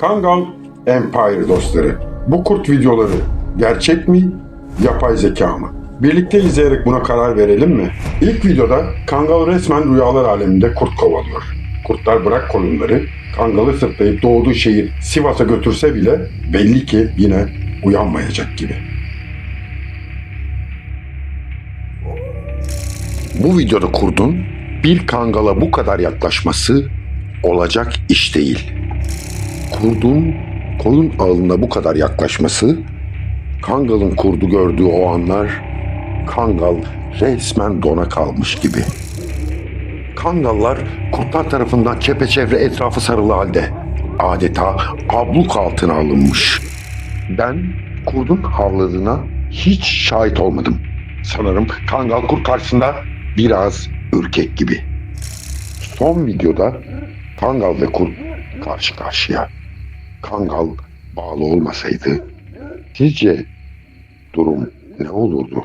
Kangal Empire dostları. Bu kurt videoları gerçek mi, yapay zeka mı? Birlikte izleyerek buna karar verelim mi? İlk videoda Kangal resmen rüyalar aleminde kurt kovalıyor. Kurtlar bırak koyunları, Kangal'ı sırtlayıp doğduğu şehir Sivas'a götürse bile belli ki yine uyanmayacak gibi. Bu videoda kurdun bir Kangal'a bu kadar yaklaşması olacak iş değil. Kurdun koyun ağına bu kadar yaklaşması, Kangal'ın kurdu gördüğü o anlar, Kangal resmen dona kalmış gibi. Kangallar kurtlar tarafından çepeçevre etrafı sarılı halde, adeta abluk altına alınmış. Ben kurdun havladığına hiç şahit olmadım. Sanırım Kangal kurt karşısında biraz ürkek gibi. Son videoda Kangal ve kurt karşı karşıya. Kangal bağlı olmasaydı sizce durum ne olurdu?